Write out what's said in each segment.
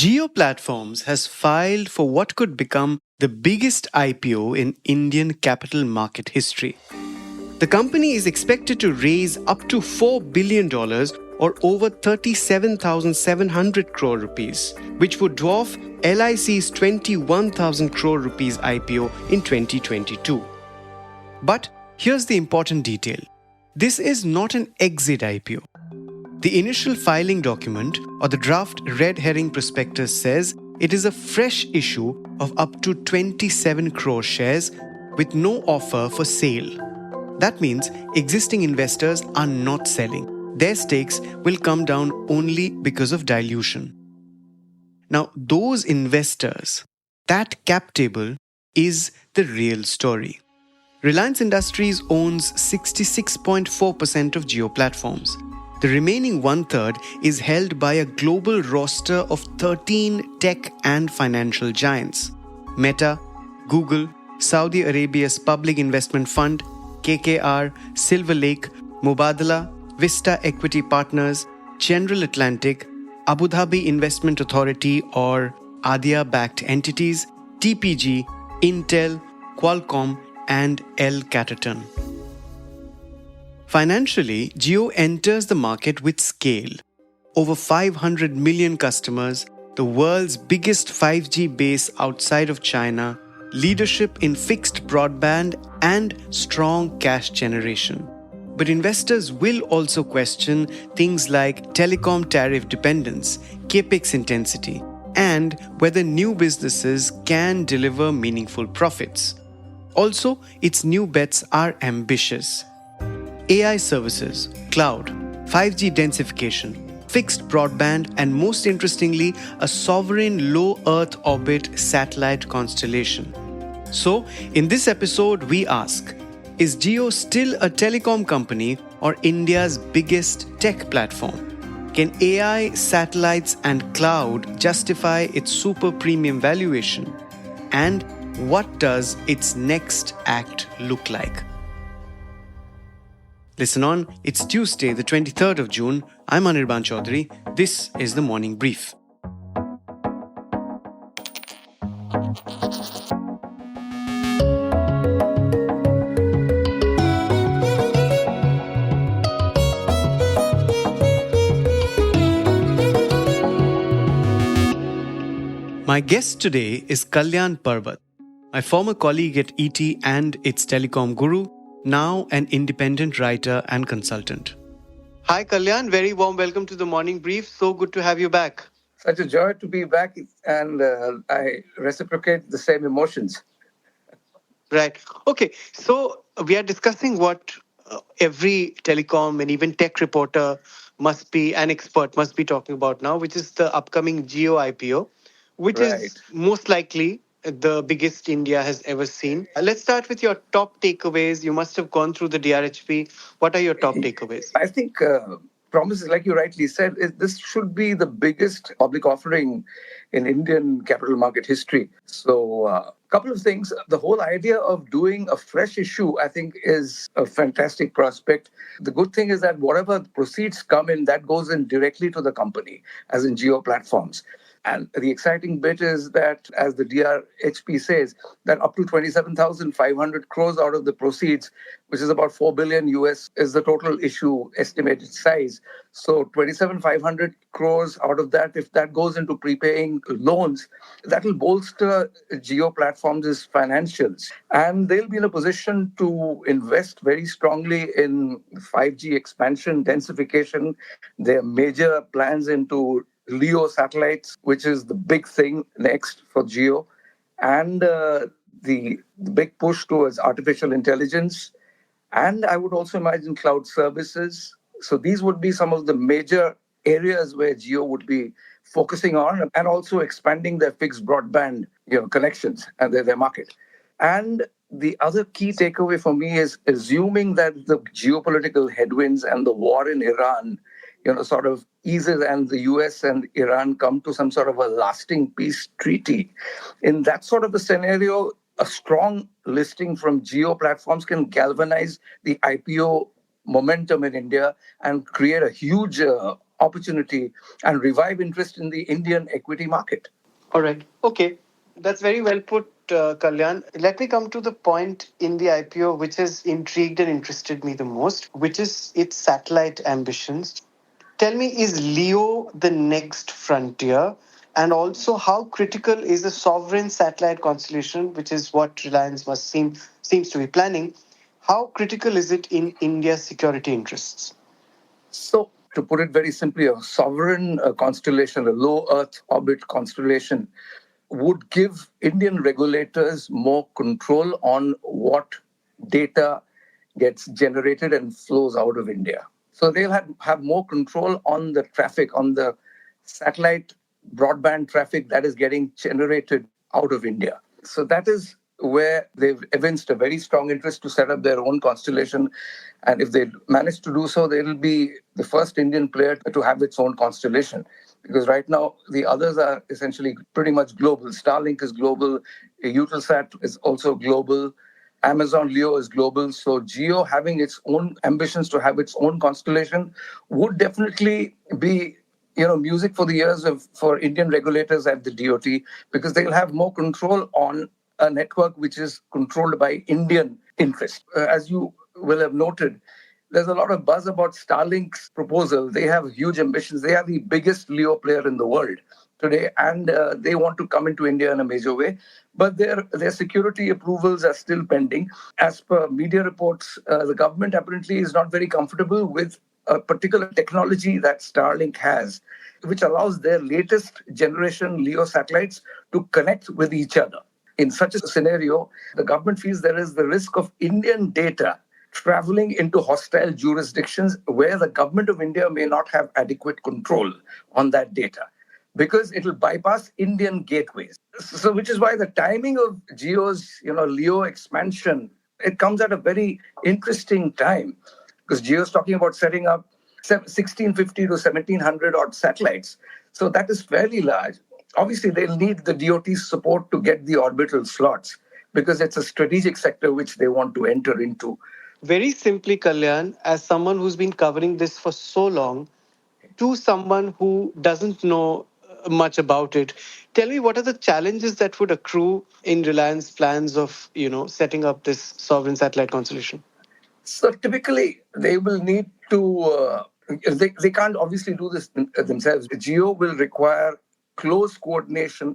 Jio Platforms has filed for what could become the biggest IPO in Indian capital market history. The company is expected to raise up to $4 billion or over 37,700 crore rupees, which would dwarf LIC's 21,000 crore rupees IPO in 2022. But here's the important detail. This is not an exit IPO. The initial filing document or the draft red herring prospectus says it is a fresh issue of up to 27 crore shares with no offer for sale. That means existing investors are not selling. Their stakes will come down only because of dilution. Now, those investors, that cap table is the real story. Reliance Industries owns 66.4% of Jio Platforms. The remaining one-third is held by a global roster of 13 tech and financial giants: Meta, Google, Saudi Arabia's Public Investment Fund, KKR, Silver Lake, Mubadala, Vista Equity Partners, General Atlantic, Abu Dhabi Investment Authority or ADIA-backed entities, TPG, Intel, Qualcomm, and El Caterton. Financially, Jio enters the market with scale. Over 500 million customers, the world's biggest 5G base outside of China, leadership in fixed broadband, and strong cash generation. But investors will also question things like telecom tariff dependence, capex intensity, and whether new businesses can deliver meaningful profits. Also, its new bets are ambitious. AI services, cloud, 5G densification, fixed broadband, and most interestingly, a sovereign low Earth orbit satellite constellation. So, in this episode, we ask, is Jio still a telecom company or India's biggest tech platform? Can AI, satellites, and cloud justify its super premium valuation? And what does its next act look like? Listen on, it's Tuesday, the 23rd of June. I'm Anirban Chowdhury. This is the Morning Brief. My guest today is Kalyan Parbat, my former colleague at ET and its telecom guru, now an independent writer and consultant. Hi Kalyan, very warm welcome to the Morning Brief. So good to have you back. Such a joy to be back, and I reciprocate the same emotions. Right. Okay. So we are discussing what every telecom and even tech reporter must be, an expert must be talking about now, which is the upcoming Jio IPO, which is most likely the biggest India has ever seen. Let's start with your top takeaways. You must have gone through the DRHP. What are your top takeaways? I think promises, like you rightly said, this should be the biggest public offering in Indian capital market history. So, a couple of things. The whole idea of doing a fresh issue, I think, is a fantastic prospect. The good thing is that whatever proceeds come in, that goes in directly to the company, as in Jio Platforms. And the exciting bit is that, as the DRHP says, that up to 27,500 crores out of the proceeds, which is about 4 billion US, is the total issue estimated size. So 27,500 crores out of that, if that goes into prepaying loans, that will bolster Jio Platforms' financials. And they'll be in a position to invest very strongly in 5G expansion, densification. Their major plans into LEO satellites, which is the big thing next for Jio, and the big push towards artificial intelligence. And I would also imagine cloud services. So these would be some of the major areas where Jio would be focusing on, and also expanding their fixed broadband connections and their market. And the other key takeaway for me is assuming that the geopolitical headwinds and the war in Iran sort of eases and the US and Iran come to some sort of a lasting peace treaty. In that sort of a scenario, a strong listing from Jio Platforms can galvanize the IPO momentum in India and create a huge opportunity and revive interest in the Indian equity market. All right. Okay. That's very well put, Kalyan. Let me come to the point in the IPO which has intrigued and interested me the most, which is its satellite ambitions. Tell me, is LEO the next frontier? And also, how critical is a sovereign satellite constellation, which is what Reliance must seems to be planning? How critical is it in India's security interests? So, to put it very simply, a sovereign constellation, a low Earth orbit constellation, would give Indian regulators more control on what data gets generated and flows out of India. So they'll have more control on the traffic, on the satellite broadband traffic that is getting generated out of India. So that is where they've evinced a very strong interest to set up their own constellation. And if they manage to do so, they will be the first Indian player to have its own constellation. Because right now, the others are essentially pretty much global. Starlink is global, Eutelsat is also global, Amazon Leo is global. So Jio having its own ambitions to have its own constellation would definitely be music for the ears for Indian regulators at the DOT, because they'll have more control on a network which is controlled by Indian interest. As you will have noted, there's a lot of buzz about Starlink's proposal. They have huge ambitions. They are the biggest LEO player in the world today, and they want to come into India in a major way. But their security approvals are still pending. As per media reports, the government apparently is not very comfortable with a particular technology that Starlink has, which allows their latest generation LEO satellites to connect with each other. In such a scenario, the government feels there is the risk of Indian data traveling into hostile jurisdictions where the government of India may not have adequate control on that data, because it will bypass Indian gateways. So, which is why the timing of Jio's, LEO expansion, it comes at a very interesting time, because Jio is talking about setting up 1650 to 1700 odd satellites. So that is fairly large. Obviously, they'll need the DOT's support to get the orbital slots, because it's a strategic sector which they want to enter into. Very simply, Kalyan, as someone who's been covering this for so long, to someone who doesn't know much about it, tell me, what are the challenges that would accrue in Reliance plans of setting up this sovereign satellite constellation? So typically, they will need to. They can't obviously do this themselves. Geo will require close coordination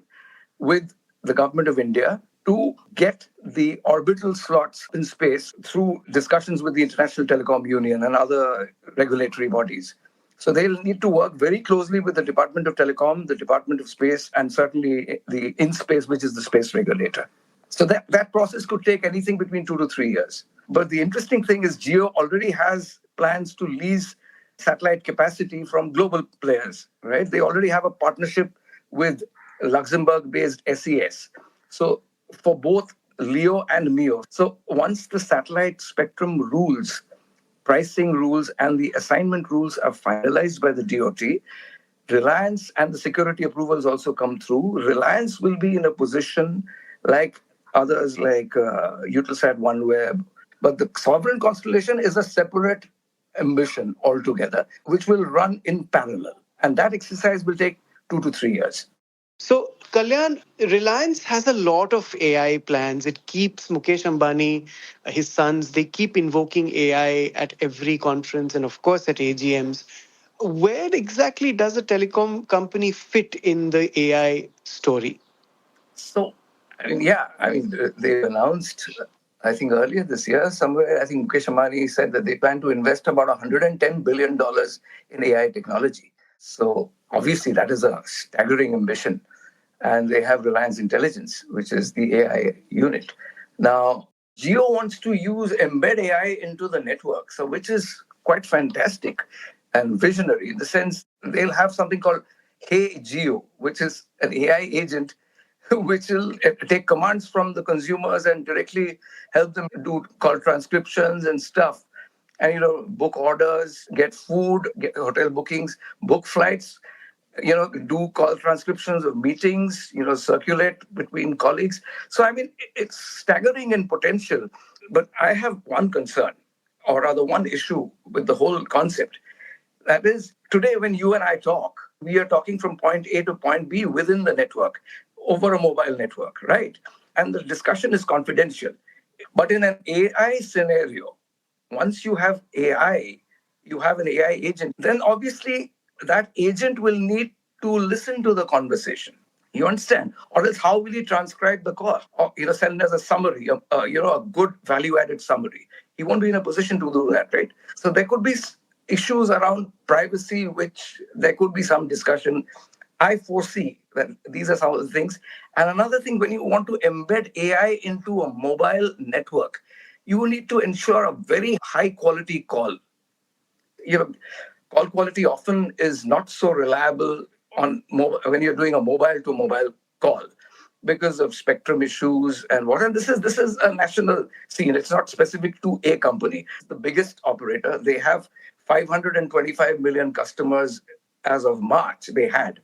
with the government of India to get the orbital slots in space through discussions with the International Telecom Union and other regulatory bodies. So they'll need to work very closely with the Department of Telecom, the Department of Space, and certainly the InSpace, which is the space regulator. So that process could take anything between 2 to 3 years. But the interesting thing is Geo already has plans to lease satellite capacity from global players, right? They already have a partnership with Luxembourg-based SES. So for both LEO and MEO. So once the satellite spectrum rules, pricing rules, and the assignment rules are finalized by the DOT, Reliance and the security approvals also come through. Reliance will be in a position like others, like Eutelsat OneWeb. But the sovereign constellation is a separate ambition altogether, which will run in parallel. And that exercise will take 2 to 3 years. So, Kalyan, Reliance has a lot of AI plans. It keeps Mukesh Ambani, his sons, they keep invoking AI at every conference and, of course, at AGMs. Where exactly does a telecom company fit in the AI story? So, they've announced, I think earlier this year, somewhere, I think Mukesh Ambani said that they plan to invest about $110 billion in AI technology. So, obviously, that is a staggering ambition. And they have Reliance Intelligence, which is the AI unit. Now, Jio wants to use embed AI into the network, so which is quite fantastic and visionary in the sense they'll have something called Hey Jio, which is an AI agent which will take commands from the consumers and directly help them do call transcriptions and stuff. And book orders, get food, get hotel bookings, book flights, do call transcriptions of meetings, circulate between colleagues. So, it's staggering in potential. But I have one concern, or rather one issue with the whole concept. That is, Today, when you and I talk, we are talking from point A to point B within the network over a mobile network, right? And the discussion is confidential. But in an AI scenario, once you have AI, you have an AI agent, then obviously that agent will need to listen to the conversation. You understand? Or else, how will you transcribe the call? Or send as a summary, a good value-added summary. He won't be in a position to do that, right? So there could be issues around privacy, which there could be some discussion. I foresee that these are some of the things. And another thing, when you want to embed AI into a mobile network, you need to ensure a very high quality call. you know, Call quality often is not so reliable when you're doing a mobile to mobile call because of spectrum issues and what. And this is a national scene. It's not specific to a company. It's the biggest operator. They have 525 million customers as of March. They had.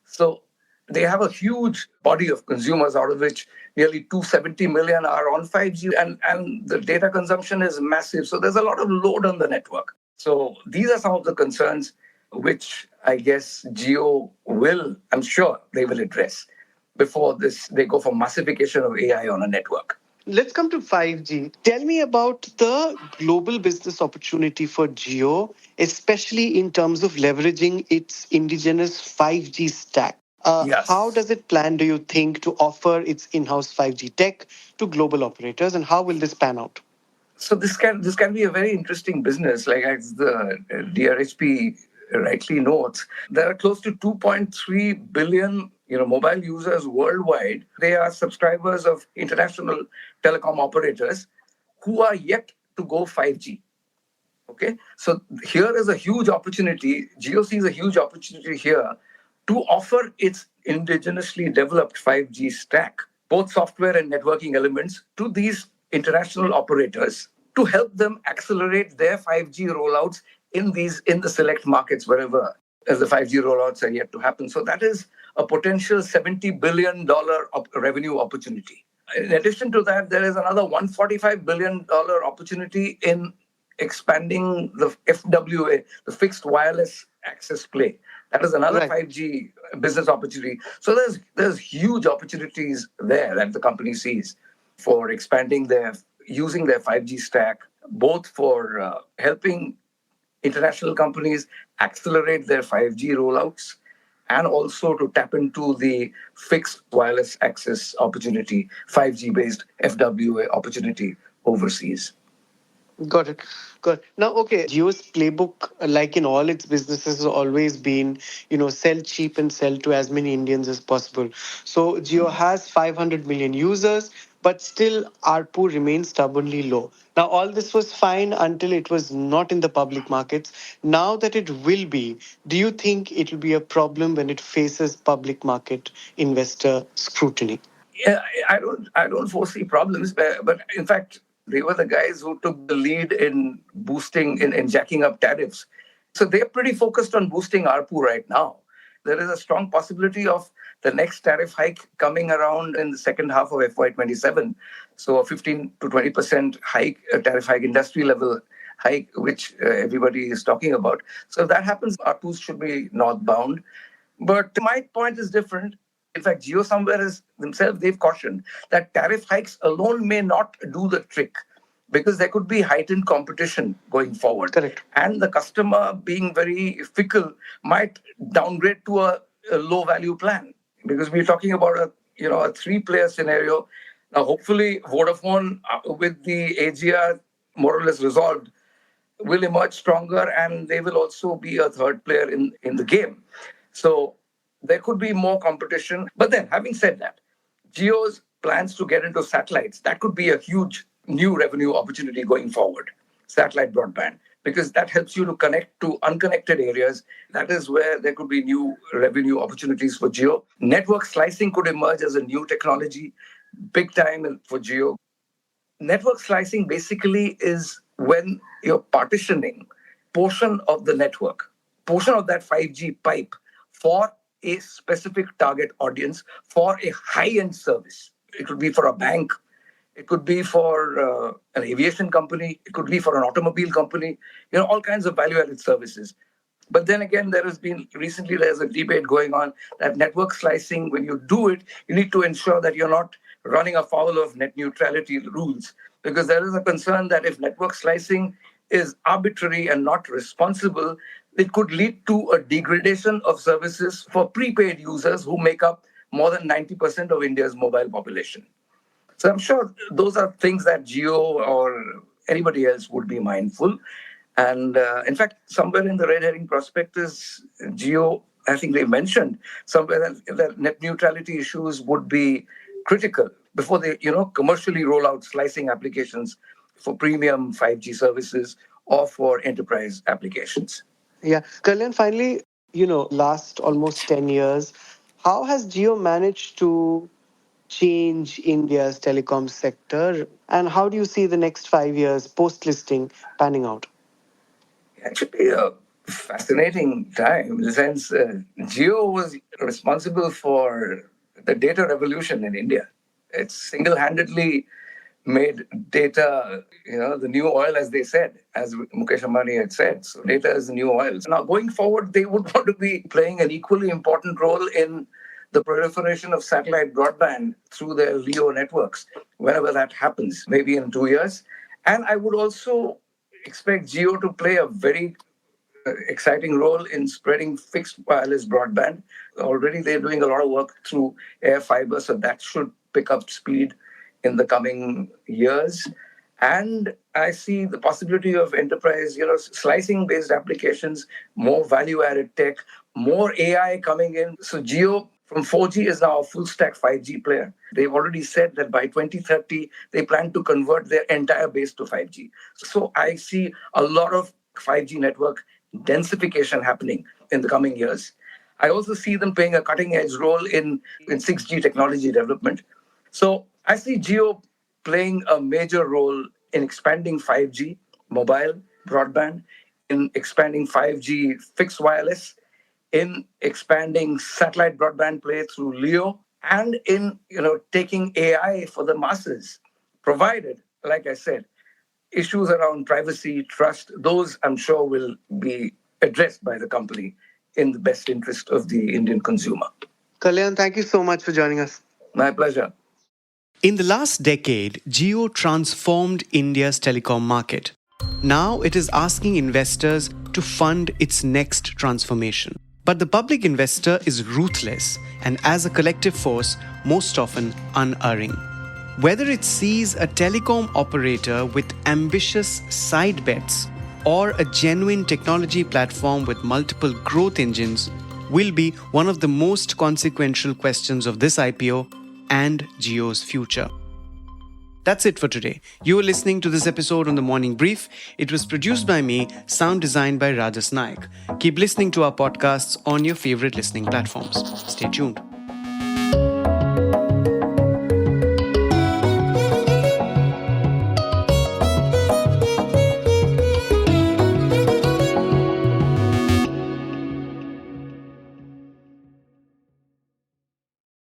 So they have a huge body of consumers, out of which nearly 270 million are on 5G, and the data consumption is massive. So there's a lot of load on the network. So these are some of the concerns which I guess Jio will, I'm sure they will address before they go for massification of AI on a network. Let's come to 5G. Tell me about the global business opportunity for Jio, especially in terms of leveraging its indigenous 5G stack. How Yes. does it plan, do you think, to offer its in-house 5G tech to global operators, and how will this pan out? So this can be a very interesting business. Like as the DRHP rightly notes, there are close to 2.3 billion mobile users worldwide. They are subscribers of international telecom operators who are yet to go 5G. Okay, so here is a huge opportunity. Jio sees a huge opportunity here to offer its indigenously developed 5G stack, both software and networking elements, to these international operators to help them accelerate their 5G rollouts in the select markets wherever as the 5G rollouts are yet to happen. So that is a potential $70 billion revenue opportunity. In addition to that, there is another $145 billion opportunity in expanding the FWA, the fixed wireless access play. That is another Right. 5G business opportunity. So there's huge opportunities there that the company sees for expanding using their 5G stack, both for helping international companies accelerate their 5G rollouts and also to tap into the fixed wireless access opportunity, 5G based FWA opportunity overseas. Got it. Got it. Now, okay, Jio's playbook, like in all its businesses, has always been, sell cheap and sell to as many Indians as possible. So Jio has 500 million users, but still ARPU remains stubbornly low. Now, all this was fine until it was not in the public markets. Now that it will be, do you think it will be a problem when it faces public market investor scrutiny? Yeah, I don't foresee problems, but in fact, they were the guys who took the lead in boosting in jacking up tariffs. So they're pretty focused on boosting ARPU right now. There is a strong possibility of the next tariff hike coming around in the second half of FY27. So a 15 to 20% hike, a tariff hike, industry level hike, which everybody is talking about. So if that happens, ARPUs should be northbound. But my point is different. In fact, Jio somewhere is themselves, they've cautioned that tariff hikes alone may not do the trick because there could be heightened competition going forward. Correct. And the customer being very fickle might downgrade to a low value plan because we're talking about a three-player scenario. Now, hopefully, Vodafone with the AGR more or less resolved will emerge stronger and they will also be a third player in the game. So there could be more competition. But then, having said that, Geo's plans to get into satellites, that could be a huge new revenue opportunity going forward, satellite broadband, because that helps you to connect to unconnected areas. That is where there could be new revenue opportunities for Geo. Network slicing could emerge as a new technology, big time for Geo. Network slicing basically is when you're partitioning portion of the network, portion of that 5G pipe for a specific target audience for a high-end service. It could be for a bank, it could be for an aviation company, it could be for an automobile company, all kinds of value-added services. But then again, there's a debate going on that network slicing, when you do it, you need to ensure that you're not running afoul of net neutrality rules. Because there is a concern that if network slicing is arbitrary and not responsible, it could lead to a degradation of services for prepaid users who make up more than 90% of India's mobile population. So I'm sure those are things that Jio or anybody else would be mindful. And in fact, somewhere in the red herring prospectus, Jio, I think they mentioned somewhere that net neutrality issues would be critical before they, commercially roll out slicing applications for premium 5G services or for enterprise applications. Yeah. Kalyan, finally, last almost 10 years, how has Jio managed to change India's telecom sector? And how do you see the next 5 years post listing panning out? Actually, a fascinating time in the sense Jio was responsible for the data revolution in India. It single handedly made data, the new oil, as they said, as Mukesh Ambani had said. So data is the new oil. So now going forward, they would want to be playing an equally important role in the proliferation of satellite broadband through their LEO networks, whenever that happens, maybe in 2 years. And I would also expect Geo to play a very exciting role in spreading fixed wireless broadband. Already they're doing a lot of work through air fiber, so that should pick up speed in the coming years. And I see the possibility of enterprise, slicing based applications, more value added tech, more AI coming in. So Geo from 4G is now a full stack 5G player. They've already said that by 2030, they plan to convert their entire base to 5G. So I see a lot of 5G network densification happening in the coming years. I also see them playing a cutting edge role in 6G technology development. So I see Geo playing a major role in expanding 5G mobile broadband, in expanding 5G fixed wireless, in expanding satellite broadband play through LEO, and in taking AI for the masses, provided, like I said, issues around privacy, trust, those I'm sure will be addressed by the company in the best interest of the Indian consumer. Kalyan, thank you so much for joining us. My pleasure. In the last decade, Jio transformed India's telecom market. Now it is asking investors to fund its next transformation. But the public investor is ruthless and, as a collective force, most often unerring. Whether it sees a telecom operator with ambitious side bets or a genuine technology platform with multiple growth engines will be one of the most consequential questions of this IPO and Jio's future. That's it for today. You were listening to this episode on The Morning Brief. It was produced by me, sound designed by Rajas Naik. Keep listening to our podcasts on your favorite listening platforms. Stay tuned.